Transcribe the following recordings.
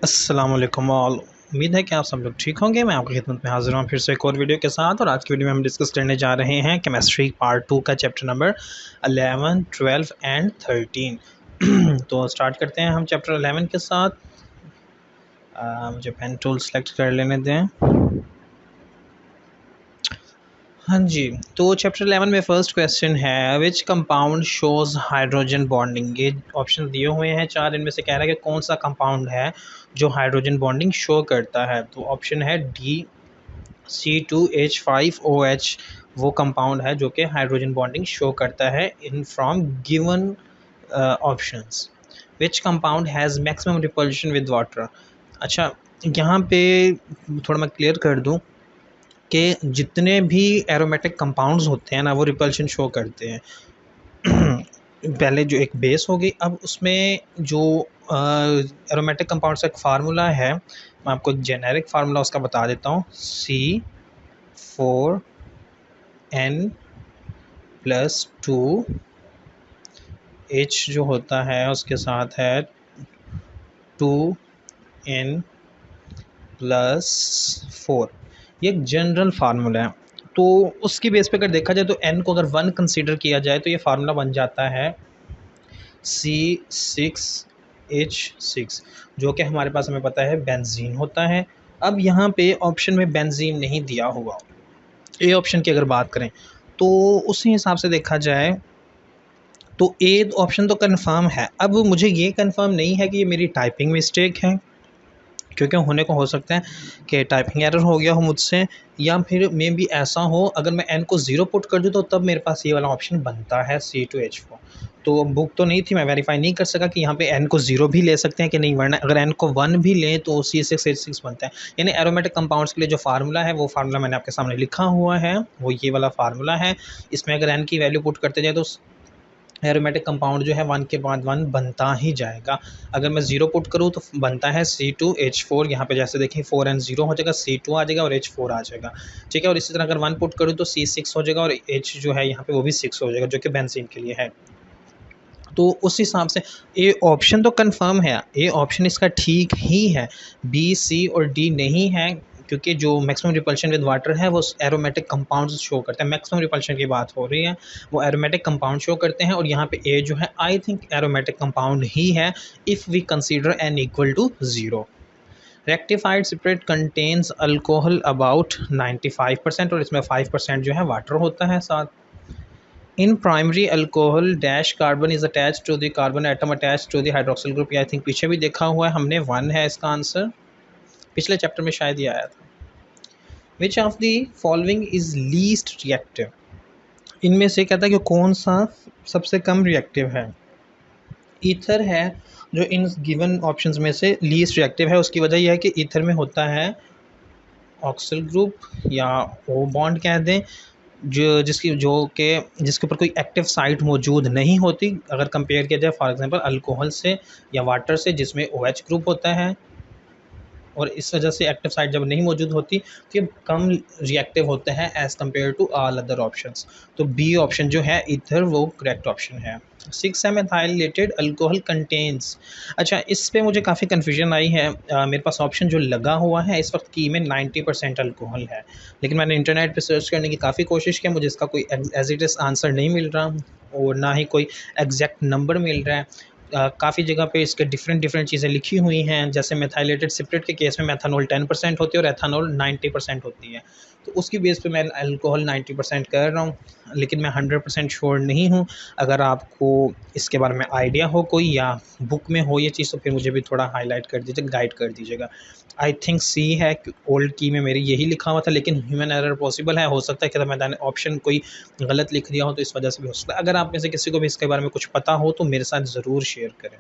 अस्सलाम वालेकुम ऑल। उम्मीद है कि आप सब लोग ठीक होंगे। मैं आपकी खिदमत में हाज़िर हूँ फिर से एक और वीडियो के साथ। और आज की वीडियो में हम डिस्कस करने जा रहे हैं केमिस्ट्री पार्ट 2 का चैप्टर नंबर 11, 12 एंड 13। तो स्टार्ट करते हैं हम चैप्टर 11 के साथ। मुझे पेन टूल सेलेक्ट कर लेने दें। हाँ जी, तो चैप्टर 11 में फर्स्ट क्वेश्चन है which compound shows hydrogen bonding. ये ऑप्शन दिए हुए हैं चार, इनमें से कह रहा है कि कौन सा कंपाउंड है जो हाइड्रोजन बॉन्डिंग शो करता है। तो ऑप्शन है डी C2H5OH, वो कंपाउंड है जो कि हाइड्रोजन बॉन्डिंग शो करता है in from given options. Which compound has maximum repulsion with water. अच्छा, यहाँ पे थोड़ा मैं क्लियर कर दूँ कि जितने भी एरोमेटिक कंपाउंड्स होते हैं ना, वो रिपल्शन शो करते हैं। पहले जो एक बेस हो गई, अब उसमें जो एरोमेटिक कंपाउंड्स का एक फार्मूला है, मैं आपको एक जेनेरिक फार्मूला उसका बता देता हूँ। C4N+2 H जो होता है उसके साथ है 2N+4। ये एक जनरल फार्मूला है। तो उसकी बेस पे अगर देखा जाए तो n को अगर 1 कंसीडर किया जाए तो ये फार्मूला बन जाता है C6H6, जो कि हमारे पास हमें पता है बेंजीन होता है। अब यहाँ पे ऑप्शन में बेंजीन नहीं दिया हुआ। ए ऑप्शन की अगर बात करें तो उसी हिसाब से देखा जाए तो ए ऑप्शन तो कंफर्म है। अब मुझे ये कंफर्म नहीं है कि ये मेरी टाइपिंग मिस्टेक है, क्योंकि होने को हो सकता है कि टाइपिंग एरर हो गया हो मुझसे, या फिर मे बी ऐसा हो अगर मैं एन को 0 पुट कर दूँ तो तब मेरे पास ये वाला ऑप्शन बनता है C2H4। तो बुक तो नहीं थी, मैं वेरीफाई नहीं कर सका कि यहाँ पे एन को 0 भी ले सकते हैं कि नहीं, वरना अगर एन को 1 भी लें तो C6H6 बनता है। यानी एरोमेटिक कंपाउंड्स के लिए जो फार्मूला है वो फार्मूला मैंने आपके सामने लिखा हुआ है, वो ये वाला फार्मूला है। इसमें अगर एन की वैल्यू पुट करते जाए तो एरोमेटिक कंपाउंड जो है 1 के बाद 1 बनता ही जाएगा। अगर मैं 0 पुट करूँ तो बनता है C2H4। यहाँ पे जैसे देखें 4N 0 हो जाएगा, C2 आ जाएगा और H4 आ जाएगा, ठीक है। और इसी तरह अगर 1 पुट करूँ तो C6 हो जाएगा और H जो है यहाँ पे वो भी 6 हो जाएगा, जो कि बेंजीन के लिए है। तो उस हिसाब से ए ऑप्शन तो कंफर्म है, ए ऑप्शन इसका ठीक ही है। बी, सी और डी नहीं है, क्योंकि जो मैक्सिमम रिपल्शन विद वाटर है वो एरोमेटिक कंपाउंड्स शो करते हैं। मैक्सिमम रिपल्शन की बात हो रही है, वो एरोमेटिक कंपाउंड शो करते हैं। और यहाँ पे ए जो है आई थिंक एरोमेटिक कंपाउंड ही है, if we consider n equal to 0। Rectified spirit contains alcohol about 95%, और इसमें 5% जो है वाटर होता है साथ। In primary alcohol dash carbon is attached to the carbon atom attached to the hydroxyl group। I think पीछे भी देखा हुआ है हमने, 1 है इसका आंसर, पिछले चैप्टर में शायद ये आया था। विच of the following is least reactive. इनमें से कहता है कि कौन सा सबसे कम रिएक्टिव है। ईथर है जो इन गिवन ऑप्शंस में से लीस्ट रिएक्टिव है। उसकी वजह यह है कि ईथर में होता है ऑक्सिल ग्रुप या ओ बॉन्ड कह दें, जिसके ऊपर कोई एक्टिव साइट मौजूद नहीं होती, अगर कंपेयर किया जाए फॉर एग्जांपल अल्कोहल से या वाटर से जिसमें OH ग्रुप होता है। और इस वजह से एक्टिव साइट जब नहीं मौजूद होती तो ये कम रिएक्टिव होते हैं as compared to all other options. तो बी ऑप्शन जो है इधर वो करेक्ट ऑप्शन है। 6 मेथाइलेटेड अल्कोहल कंटेन्स। अच्छा, इस पे मुझे काफ़ी कन्फ्यूजन आई है। मेरे पास ऑप्शन जो लगा हुआ है इस वक्त की में 90% अल्कोहल है, लेकिन मैंने इंटरनेट पे सर्च करने की काफ़ी कोशिश की, मुझे इसका कोई एज इट इज़ आंसर नहीं मिल रहा और ना ही कोई एग्जैक्ट नंबर मिल रहा है। काफ़ी जगह पे इसके डिफरेंट चीज़ें लिखी हुई हैं, जैसे मेथाइलेटेड स्पिरिट के केस में मेथनॉल 10% होती है और एथनॉल 90% होती है। तो उसकी बेस पे मैं अल्कोहल 90% कर रहा हूँ, लेकिन मैं 100% श्योर नहीं हूँ। अगर आपको इसके बारे में आइडिया हो कोई या बुक में हो ये चीज़ तो फिर मुझे भी थोड़ा हाईलाइट कर दीजिए, गाइड कर दीजिएगा। आई थिंक सी है, ओल्ड की में मेरी यही लिखा हुआ था, लेकिन ह्यूमन एरर पॉसिबल है, हो सकता है कि मैंने ऑप्शन कोई गलत लिख दिया हो तो इस वजह से भी हो सकता है। अगर आप में से किसी को भी इसके बारे में कुछ पता हो तो मेरे साथ ज़रूर शेयर करें।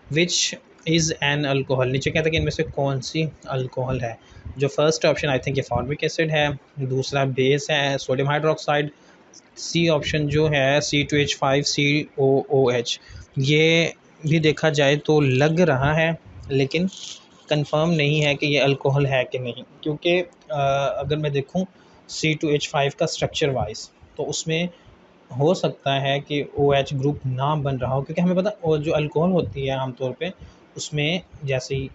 विच इज़ एन अल्कोहल, नीचे कहता है कि इनमें से कौन सी अल्कोहल है। जो फर्स्ट ऑप्शन आई थिंक ये फॉर्मिक एसिड है, दूसरा बेस है सोडियम हाइड्रोक्साइड, सी ऑप्शन जो है C2H5COOH। ये भी देखा जाए तो लग रहा है, लेकिन कंफर्म नहीं है कि ये अल्कोहल है कि नहीं, क्योंकि अगर मैं देखूं C2H5 का स्ट्रक्चर वाइज तो उसमें हो सकता है कि OH ग्रुप ना बन रहा हो, क्योंकि हमें पता और जो अल्कोहल होती है आमतौर पे उसमें जैसे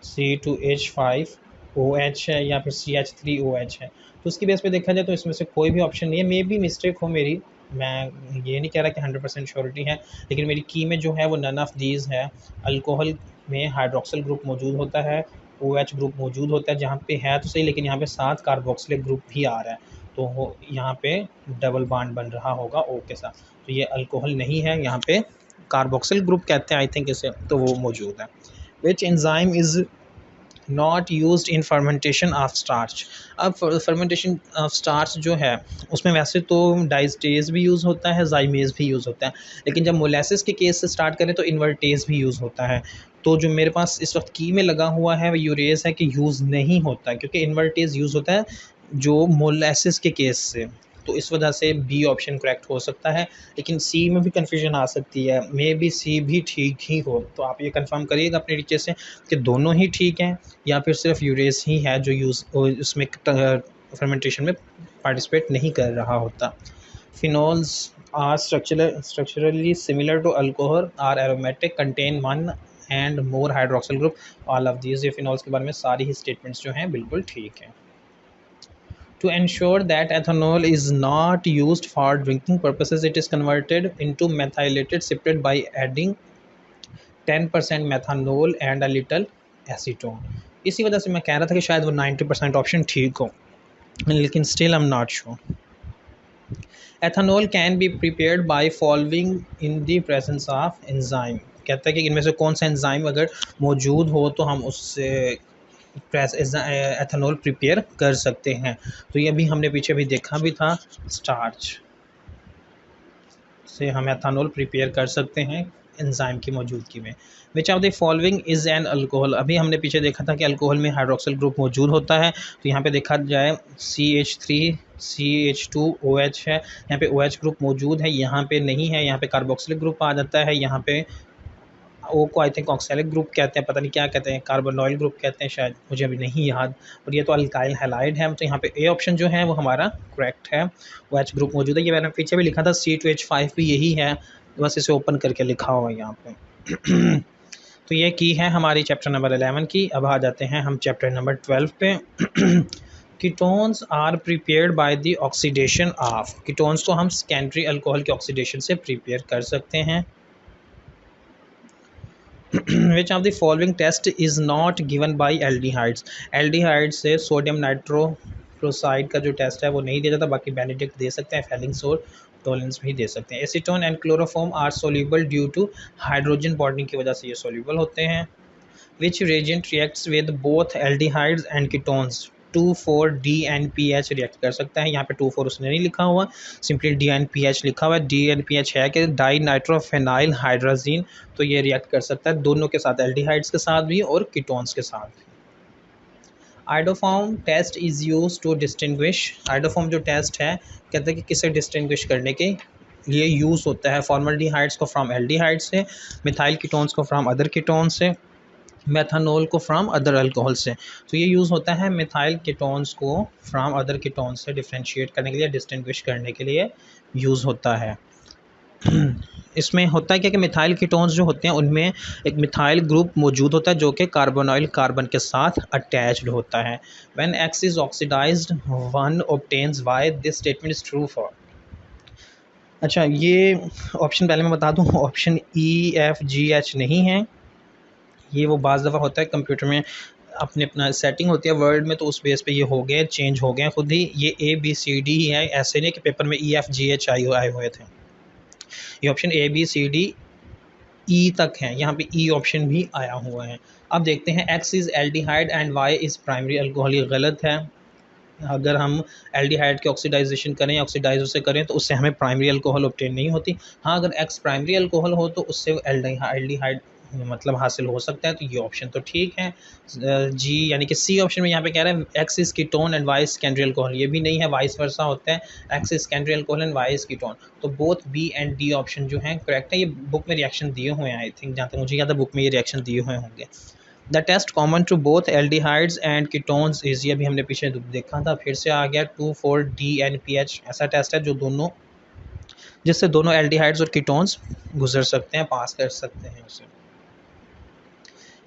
C2H5OH है या फिर CH3OH है, तो उसकी बेस पे देखा जाए तो इसमें से कोई भी ऑप्शन नहीं है। मे बी मिस्टेक हो मेरी, मैं ये नहीं कह रहा कि 100% श्योरिटी है, लेकिन मेरी की में जो है वो नन ऑफ दीज है। अल्कोहल में हाइड्रोक्सिल ग्रुप मौजूद होता है, OH ग्रुप मौजूद होता है, जहाँ पे है तो सही, लेकिन यहाँ पे साथ कार्बोक्सिलिक ग्रुप भी आ रहा है, तो यहाँ पे डबल बॉन्ड बन रहा होगा O के साथ, तो ये अल्कोहल नहीं है, यहाँ पे कार्बोक्सिल ग्रुप कहते हैं आई थिंक इसे, तो वो मौजूद है। Which enzyme is not used in fermentation of starch. अब फर्मेंटेशन ऑफ स्टार्च जो है उसमें वैसे तो डाइस्टेज भी यूज़ होता है, जाइमेज भी यूज़ होता है, लेकिन जब मोलेसिस के केस से स्टार्ट करें तो इन्वर्टेज भी यूज़ होता है। तो जो मेरे पास इस वक्त की में लगा हुआ है वो यूरेज है कि यूज़ नहीं होता है, क्योंकि इन्वर्टेज यूज़ होता है जो मोलेसिस के केस से, तो इस वजह से बी ऑप्शन करेक्ट हो सकता है। लेकिन सी में भी कन्फ्यूजन आ सकती है, मे बी सी भी ठीक ही हो, तो आप ये कंफर्म करिएगा अपने टीचर से कि दोनों ही ठीक हैं या फिर सिर्फ यूरेस ही है जो यूज़ उसमें फर्मेंटेशन में पार्टिसिपेट नहीं कर रहा होता। Phenols are structurally similar to alcohol, are aromatic, contain one and more hydroxyl group, all of these. ये फिनोल्स के बारे में सारी ही स्टेटमेंट्स जो हैं बिल्कुल ठीक हैं। To ensure that ethanol is not used for drinking purposes, it is converted into methylated spirit by adding 10% methanol and a little acetone. इसी वजह से मैं कह रहा था कि शायद वो 90% ऑप्शन ठीक हो, लेकिन still I am not sure. Ethanol can be prepared by following in the presence of enzyme. कहता है कि इनमें से कौन सा एंजाइम अगर मौजूद हो तो हम उससे एथेनॉल प्रिपेयर कर सकते हैं। तो ये भी हमने पीछे भी देखा भी था, स्टार्च से हम एथेनॉल प्रिपेयर कर सकते हैं एंजाइम की मौजूदगी में। विच of the following is an alcohol. अभी हमने पीछे देखा था कि अल्कोहल में हाइड्रोक्सिल ग्रुप मौजूद होता है, तो यहाँ पे देखा जाए CH3CH2OH है, यहाँ पे OH ग्रुप मौजूद है, यहाँ पे नहीं है, यहाँ पे कार्बोक्सिलिक ग्रुप आ जाता है, यहाँ पे ओ को आई थिंक ऑक्सैलिक ग्रुप कहते हैं, पता नहीं क्या कहते हैं, कार्बोनॉइल ग्रुप कहते हैं शायद, मुझे अभी नहीं याद, और ये तो अल्काइल हैलाइड है, तो यहाँ पे ए ऑप्शन जो है वो हमारा करेक्ट है। वो OH ग्रुप मौजूद है, ये मैंने पीछे भी लिखा था, C2H5 भी यही है, बस इसे ओपन करके लिखा हुआ है यहाँ पे। तो ये की है हमारी चैप्टर नंबर 11 की। अब आ जाते हैं हम चैप्टर नंबर 12 पे। Ketones are prepared by the oxidation of. Ketones को हम सेकेंडरी अल्कोहल के ऑक्सीडेशन से प्रिपेयर कर सकते हैं। Which of the following test is not given by aldehydes? Aldehyde से सोडियम नाइट्रोक्लोराइड का जो टेस्ट है वो नहीं दिया जाता, बाकी बेनेडिक्ट दे सकते हैं, फेलिंगसोर टोलेंस भी दे सकते हैं। Acetone and chloroform are soluble due to hydrogen bonding की वजह से ये सोल्यूबल होते हैं। Which reagent reacts with both aldehydes and ketones? 2,4-DNPH react कर सकता है, यहाँ पे 2,4 उसने नहीं लिखा हुआ, सिंपली DNPH लिखा हुआ है। DNPH है कि डाई नाइट्रोफेनाइल हाइड्राजीन, तो ये रिएक्ट कर सकता है दोनों के साथ, एल्डिहाइड्स के साथ भी और कीटोन्स के साथ भी। Iodoform test is use to distinguish. Iodoform जो टेस्ट है कहते हैं कि किसे डिस्टिंग्विश करने के लिए यूज़ होता है, फॉर्मल्डिहाइड्स को फ्रॉम एल्डिहाइड से, मिथाइल कीटोन्स को फ्रॉम अदर कीटोन से, मेथनॉल को फ्रॉम अदर अल्कोहल से। तो ये यूज़ होता है मिथाइल कीटोन्स को फ्रॉम अदर कीटोन्स से डिफ्रेंशिएट करने के लिए, डिस्टिंग्विश करने के लिए यूज़ होता है। इसमें होता है क्या कि मिथाइल कीटोन्स जो होते हैं उनमें एक मिथाइल ग्रुप मौजूद होता है जो कि कार्बोनाइल कार्बन के साथ अटैच्ड होता है। When X is oxidised one obtains Y, this statement is true for. अच्छा, ये ऑप्शन पहले मैं बता दूं, ऑप्शन EFGH नहीं है, ये वो बाज़ दफ़ा होता है कंप्यूटर में अपना सेटिंग होती है वर्ड में, तो उस बेस पे ये हो गए, चेंज हो गए खुद ही। ये ABCD ही है, ऐसे नहीं कि पेपर में EFGH आए हुए थे। ये ऑप्शन ABCDE तक हैं, यहाँ पे E ऑप्शन भी आया हुआ है। अब देखते हैं, X is aldehyde and Y is primary alcohol, ये गलत है। अगर हम एल्डिहाइड के ऑक्सीडाइजेशन करें, ऑक्सीडाइज उसे करें, तो उससे हमें प्राइमरी अल्कोहल ऑब्टेन नहीं होती। हाँ, अगर X प्राइमरी अल्कोहल हो तो उससे एल्डिहाइड मतलब हासिल हो सकता है, तो ये ऑप्शन तो ठीक है। G यानी कि C ऑप्शन में यहाँ पे कह रहे हैं X is ketone and Y is secondary alcohol, ये भी नहीं है, वाइस वर्सा होता है, X is secondary alcohol and Y is ketone. तो both B and D option जो हैं करेक्ट है। ये बुक में रिएक्शन दिए हुए हैं, आई थिंक जहाँ तक मुझे याद है बुक में ये रिएक्शन दिए हुए होंगे। The test common to both aldehydes and ketones is, ये भी हमने पीछे देखा था, फिर से आ गया, 2,4-DNPH ऐसा टेस्ट है जो दोनों जिससे दोनों एल्डिहाइड्स और कीटोन्स गुजर सकते हैं, पास कर सकते हैं उसे।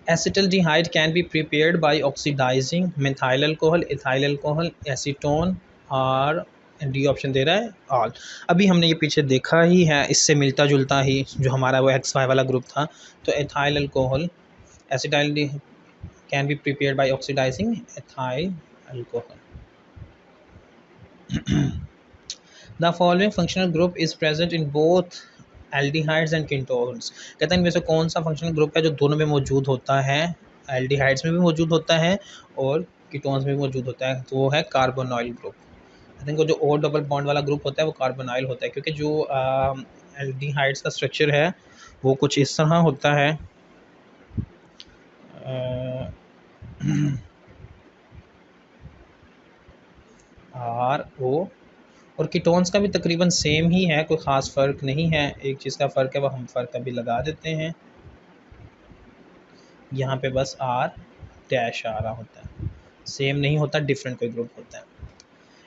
Acetaldehyde can be prepared by oxidising methyl alcohol, ethyl alcohol, acetone और डी ऑप्शन दे रहा है ऑल। अभी हमने ये पीछे देखा ही है, इससे मिलता जुलता ही जो हमारा वो XY वाला ग्रुप था। तो ethyl alcohol acetyl can be prepared by oxidising ethyl alcohol. The following functional group is present in both aldehydes and ketones. कहते हैं इनमें से कौन सा फंक्शनल ग्रुप है जो दोनों में मौजूद होता है, एल्डिहाइड्स में भी मौजूद होता है और कीटोन्स में भी मौजूद होता है, तो वो है कार्बोनॉइल ग्रुप। आई थिंक वो जो O डबल बॉन्ड वाला ग्रुप होता है वो कार्बोनाइल होता है, क्योंकि जो एल्डिहाइड्स का स्ट्रक्चर है वो कुछ इस तरह होता है। RO और कीटोन्स का भी तकरीबन सेम ही है, कोई ख़ास फ़र्क नहीं है। एक चीज़ का फ़र्क है वो हम फ़र्क अभी लगा देते हैं, यहाँ पे बस R डैश आ रहा होता है, सेम नहीं होता, डिफरेंट कोई ग्रुप होता है।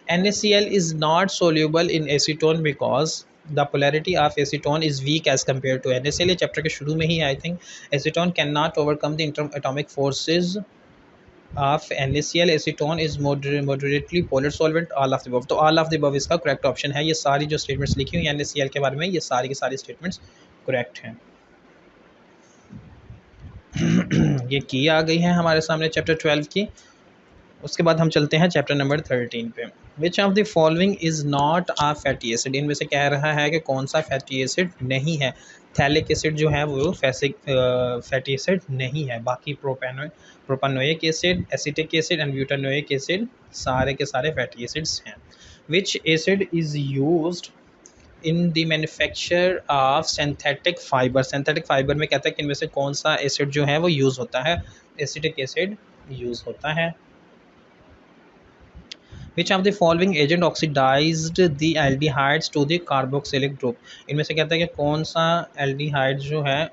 NaCl is not soluble in acetone because the polarity of acetone is weak as compared to NaCl। ये चैप्टर के शुरू में ही I think acetone cannot overcome the atomic forces of NaCl। acetone is moderately polar solvent, all of the above। तो all of the above इसका correct option है। ये सारी जो स्टेटमेंट्स लिखी हुई हैं NaCl के बारे में, ये सारी की सारी स्टेटमेंट्स करेक्ट हैं। ये की आ गई है हमारे सामने चैप्टर 12 की। उसके बाद हम चलते हैं चैप्टर नंबर 13 पे। Which of the following is not a fatty acid. इनमें से कह रहा है कि कौन सा फैटी एसिड नहीं है। थैलिक एसिड जो है वो फैटी एसिड नहीं है, बाकी propanoic acid, acetic acid and butanoic acid सारे के सारे फैटी एसिड्स हैं। विच acid is used in the manufacture of synthetic fibre. Synthetic fibre में कहता है कि इनमें से कौन सा एसिड जो है वो यूज़ होता है, एसिटिक एसिड यूज़ होता है। Which of the following agent oxidized the aldehydes to the carboxylic group। इनमें से कहता है कि कौन सा एल्डिहाइड जो है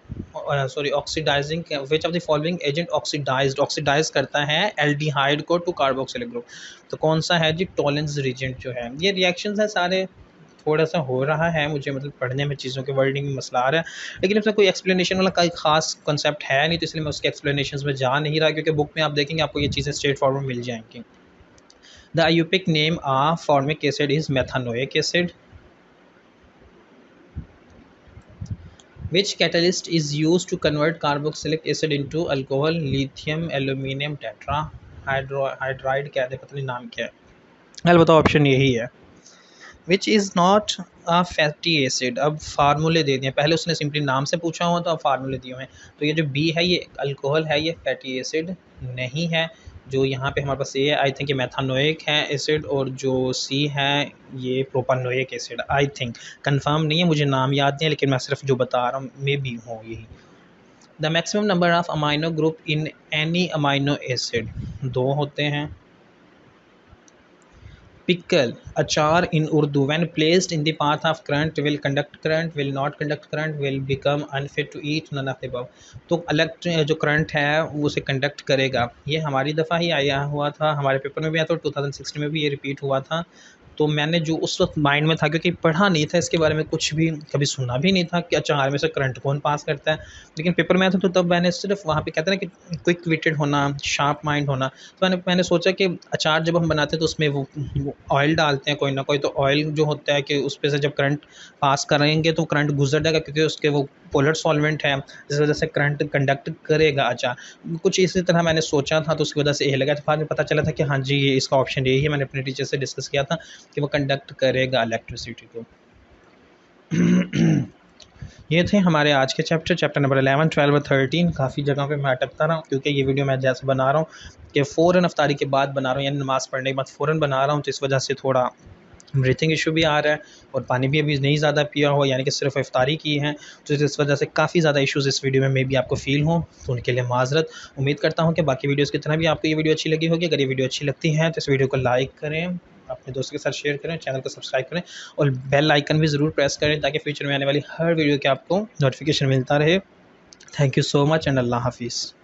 oxidising, which of the following agent oxidise करता है एल्डिहाइड को टू कार्बोक्सिलिक ग्रुप। तो कौन सा है जी, टॉलेंस रीजेंट जो है। ये रिएक्शंस है सारे, थोड़ा सा हो रहा है मुझे, मतलब पढ़ने में चीज़ों के वर्डिंग में मसला आ रहा है, लेकिन इसमें कोई एक्सप्लेनेशन वाला कोई खास कंसेप्ट है नहीं, तो इसलिए मैं उसके एक्सप्लेनेशन में जा नहीं रहा, क्योंकि बुक में आप देखेंगे आपको ये चीज़ें स्ट्रेट फॉरवर्ड मिल जाएंगी। The IUPAC name of formic acid is methanoic acid. Which catalyst is used to convert carboxylic acid into alcohol? Lithium aluminium tetrahydride क्या है, पता नहीं नाम क्या है, अलबत्ता ऑप्शन यही है। Which is not a fatty acid। अब फार्मूले दे दिए, पहले उसने सिंपली नाम से पूछा हुआ तो अब फार्मूले दिए हुए हैं। तो ये जो B है ये अल्कोहल है, ये फैटी एसिड नहीं है। जो यहाँ पे हमारे पास ये है आई थिंक ये मेथानोइक है एसिड, और जो C है ये propanoic acid. I think confirm नहीं है, मुझे नाम याद नहीं है, लेकिन मैं सिर्फ जो बता रहा हूँ मे बी हो यही। The maximum number of amino group in any amino acid 2 होते हैं। Pickle, अचार in Urdu, when placed in the path of current will conduct current, will not conduct current, will become unfit to eat, none of the above। तो अलग जो current है वो उसे conduct करेगा। ये हमारी दफ़ा ही आया हुआ था, हमारे पेपर में भी आया था, 2016 में भी ये रिपीट हुआ था। तो मैंने जो उस वक्त माइंड में था, क्योंकि पढ़ा नहीं था इसके बारे में, कुछ भी कभी सुना भी नहीं था कि अचार में से करंट कौन पास करता है, लेकिन पेपर में आया था तो तब मैंने सिर्फ वहाँ पे कहते हैं ना कि क्विक विटेड होना, शार्प माइंड होना, तो मैंने सोचा कि अचार जब हम बनाते हैं तो उसमें वो ऑयल डालते हैं कोई ना कोई, तो ऑयल जो होता है कि उस पर से जब करंट पास करेंगे तो करंट गुजर जाएगा, क्योंकि उसके वो पोलर सॉल्वेंट है, जिस वजह से करंट कंडक्ट करेगा अचार। कुछ इसी तरह मैंने सोचा था, तो उसकी वजह से ये लगा। तो बाद में पता चला था कि हाँ जी ये इसका ऑप्शन यही है, मैंने अपने टीचर से डिस्कस किया था कि वो कंडक्ट करेगा इलेक्ट्रिसिटी को। ये थे हमारे आज के चैप्टर नंबर 11, 12 और 13। काफ़ी जगह पे मैं अटकता रहा हूँ, क्योंकि ये वीडियो मैं जैसे बना रहा हूँ कि फ़ौरन अफ्तारी के बाद बना रहा हूँ, यानी नमाज़ पढ़ने के बाद फ़ौरन बना रहा हूँ, तो इस वजह से थोड़ा ब्रीथिंग इशू भी आ रहा है, और पानी भी अभी नहीं ज़्यादा पिया हुआ, यानी कि सिर्फ इफ्तारी की है, तो इस वजह से काफ़ी ज़्यादा इश्यूज़ इस वीडियो में भी आपको फील हो, तो उनके लिए माजरत। उम्मीद करता हूँ कि बाकी वीडियोज़ की तरह भी आपको ये वीडियो अच्छी लगी होगी। अगर ये वीडियो अच्छी लगती है तो इस वीडियो को लाइक करें, अपने दोस्तों के साथ शेयर करें, चैनल को सब्सक्राइब करें, और बेल आइकन भी ज़रूर प्रेस करें, ताकि फ्यूचर में आने वाली हर वीडियो के आपको नोटिफिकेशन मिलता रहे। Thank you so much and Allah हाफिज़।